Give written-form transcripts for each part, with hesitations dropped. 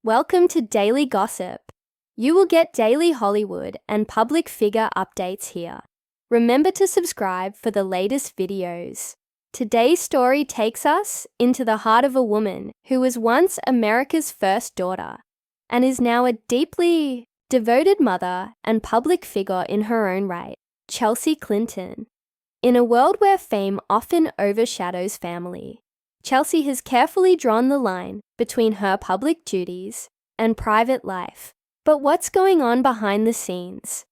Welcome to Daily Gossip. You will get daily Hollywood and public figure updates here. Remember to subscribe for the latest videos. Today's story takes us into the heart of a woman who was once America's first daughter and is now a deeply devoted mother and public figure in her own right, Chelsea Clinton. In a world where fame often overshadows family, Chelsea has carefully drawn the line between her public duties and private life. But what's going on behind the scenes?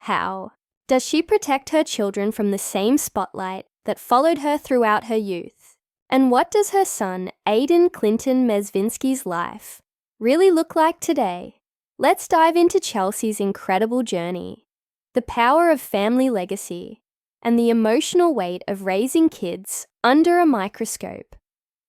How does she protect her children from the same spotlight that followed her throughout her youth? And what does her son, Aiden Clinton Mezvinsky's life really look like today? Let's dive into Chelsea's incredible journey, the power of family legacy, and the emotional weight of raising kids under a microscope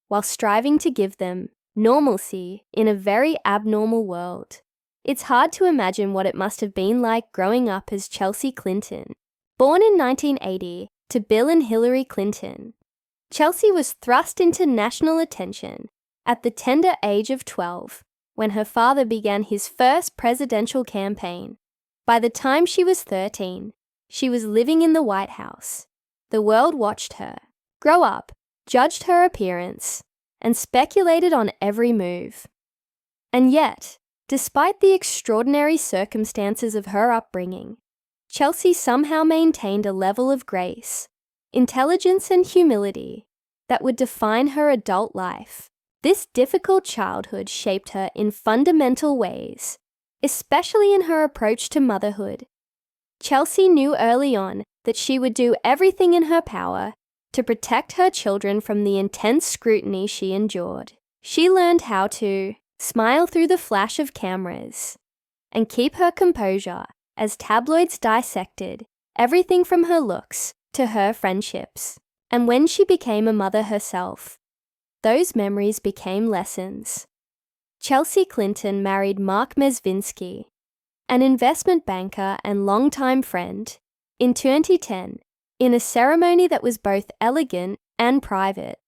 while striving to give them normalcy in a very abnormal world. It's hard to imagine what it must have been like growing up as Chelsea Clinton. Born in 1980 to Bill and Hillary Clinton, Chelsea was thrust into national attention at the tender age of 12 when her father began his first presidential campaign. By the time she was 13, she was living in the White House. The world watched her grow up, judged her appearance, and speculated on every move. And yet, despite the extraordinary circumstances of her upbringing, Chelsea somehow maintained a level of grace, intelligence, and humility that would define her adult life. This difficult childhood shaped her in fundamental ways, especially in her approach to motherhood. Chelsea knew early on that she would do everything in her power to protect her children from the intense scrutiny she endured. She learned how to smile through the flash of cameras and keep her composure as tabloids dissected everything from her looks to her friendships. And when she became a mother herself, those memories became lessons. Chelsea Clinton married Mark Mezvinsky, an investment banker and longtime friend, in 2010, in a ceremony that was both elegant and private.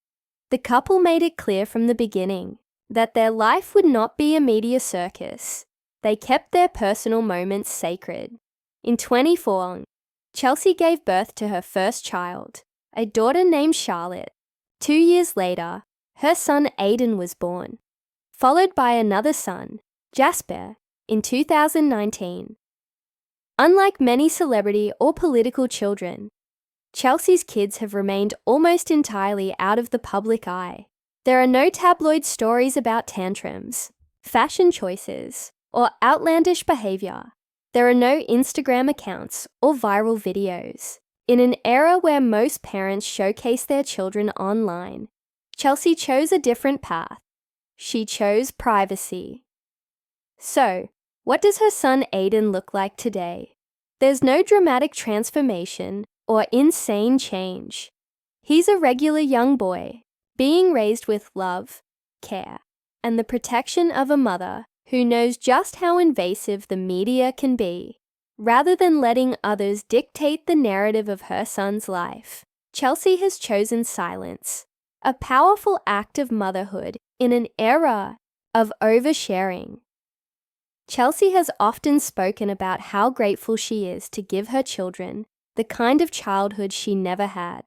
The couple made it clear from the beginning that their life would not be a media circus. They kept their personal moments sacred. In 2014, Chelsea gave birth to her first child, a daughter named Charlotte. 2 years later, her son Aiden was born, followed by another son, Jasper, in 2019. Unlike many celebrity or political children, Chelsea's kids have remained almost entirely out of the public eye. There are no tabloid stories about tantrums, fashion choices, or outlandish behavior. There are no Instagram accounts or viral videos. In an era where most parents showcase their children online, Chelsea chose a different path. She chose privacy. So, what does her son Aiden look like today? There's no dramatic transformation or insane change. He's a regular young boy, being raised with love, care, and the protection of a mother who knows just how invasive the media can be. Rather than letting others dictate the narrative of her son's life, Chelsea has chosen silence, a powerful act of motherhood in an era of oversharing. Chelsea has often spoken about how grateful she is to give her children the kind of childhood she never had,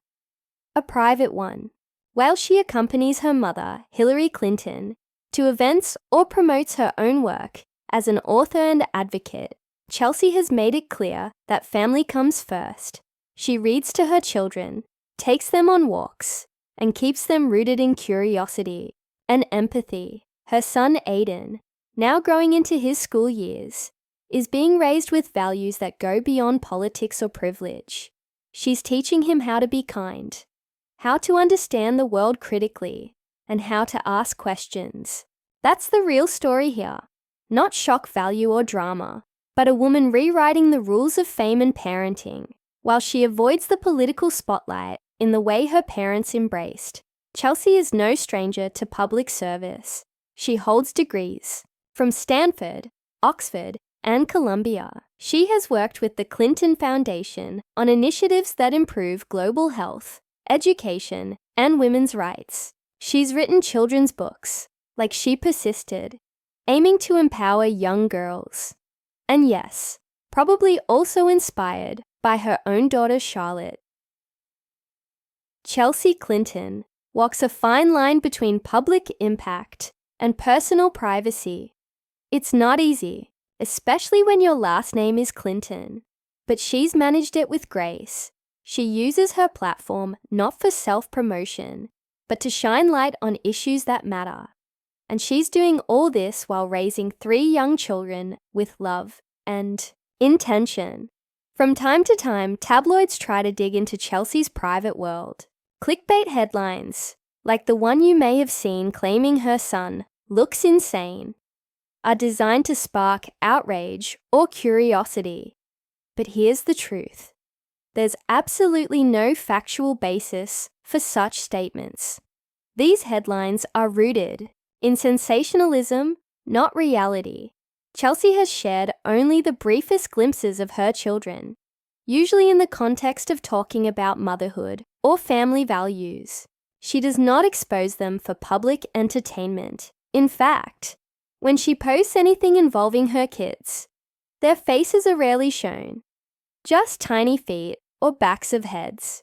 a private one. While she accompanies her mother, Hillary Clinton, to events or promotes her own work as an author and advocate, Chelsea has made it clear that family comes first. She reads to her children, takes them on walks, and keeps them rooted in curiosity and empathy. Her son Aiden, now growing into his school years, is being raised with values that go beyond politics or privilege. She's teaching him how to be kind, how to understand the world critically, and how to ask questions. That's the real story here. Not shock value or drama, but a woman rewriting the rules of fame and parenting, while she avoids the political spotlight in the way her parents embraced. Chelsea is no stranger to public service. She holds degrees from Stanford, Oxford, and Columbia. She has worked with the Clinton Foundation on initiatives that improve global health, education, and women's rights. She's written children's books, like She Persisted, aiming to empower young girls. And yes, probably also inspired by her own daughter Charlotte. Chelsea Clinton walks a fine line between public impact and personal privacy. It's not easy, especially when your last name is Clinton, but she's managed it with grace. She uses her platform not for self-promotion, but to shine light on issues that matter. And she's doing all this while raising 3 young children with love and intention. From time to time, tabloids try to dig into Chelsea's private world. Clickbait headlines, like the one you may have seen claiming her son looks insane, are designed to spark outrage or curiosity. But here's the truth. There's absolutely no factual basis for such statements. These headlines are rooted in sensationalism, not reality. Chelsea has shared only the briefest glimpses of her children, usually in the context of talking about motherhood or family values. She does not expose them for public entertainment. In fact, when she posts anything involving her kids, their faces are rarely shown, just tiny feet or backs of heads,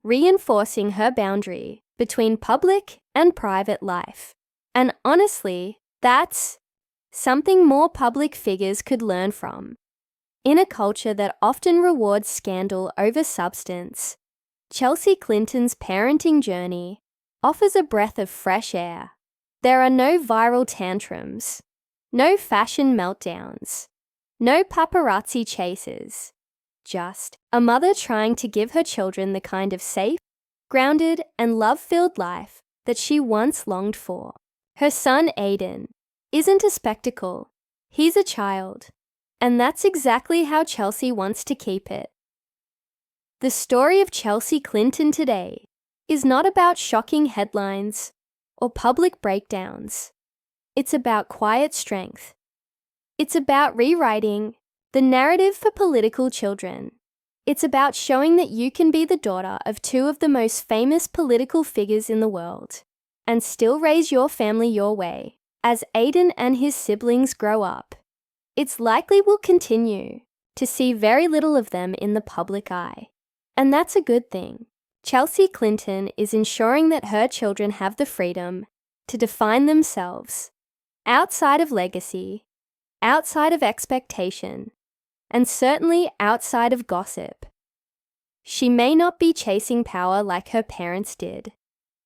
reinforcing her boundary between public and private life. And honestly, that's something more public figures could learn from. In a culture that often rewards scandal over substance, Chelsea Clinton's parenting journey offers a breath of fresh air. There are no viral tantrums, no fashion meltdowns, no paparazzi chases, just a mother trying to give her children the kind of safe, grounded, and love-filled life that she once longed for. Her son, Aiden, isn't a spectacle. He's a child. And that's exactly how Chelsea wants to keep it. The story of Chelsea Clinton today is not about shocking headlines or public breakdowns. It's about quiet strength. It's about rewriting the narrative for political children. It's about showing that you can be the daughter of 2 of the most famous political figures in the world and still raise your family your way. As Aiden and his siblings grow up, it's likely we'll continue to see very little of them in the public eye. And that's a good thing. Chelsea Clinton is ensuring that her children have the freedom to define themselves outside of legacy, outside of expectation, and certainly outside of gossip. She may not be chasing power like her parents did,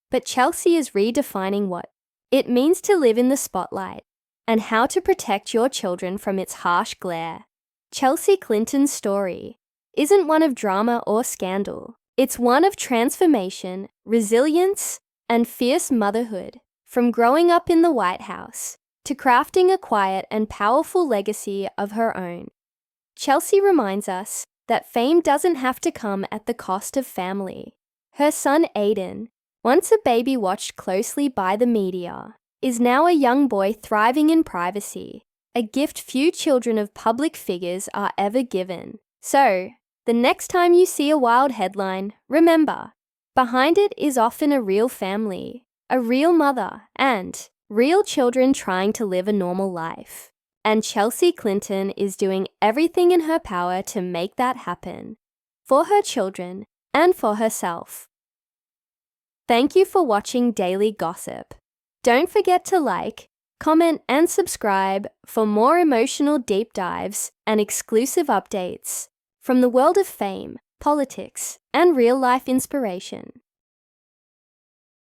but Chelsea is redefining what it means to live in the spotlight and how to protect your children from its harsh glare. Chelsea Clinton's story isn't one of drama or scandal. It's one of transformation, resilience, and fierce motherhood. From growing up in the White House to crafting a quiet and powerful legacy of her own, Chelsea reminds us that fame doesn't have to come at the cost of family. Her son Aiden, once a baby watched closely by the media, is now a young boy thriving in privacy, a gift few children of public figures are ever given. So, the next time you see a wild headline, remember, behind it is often a real family, a real mother, and real children trying to live a normal life. And Chelsea Clinton is doing everything in her power to make that happen, for her children and for herself. Thank you for watching Daily Gossip. Don't forget to like, comment, and subscribe for more emotional deep dives and exclusive updates from the world of fame, politics, and real-life inspiration.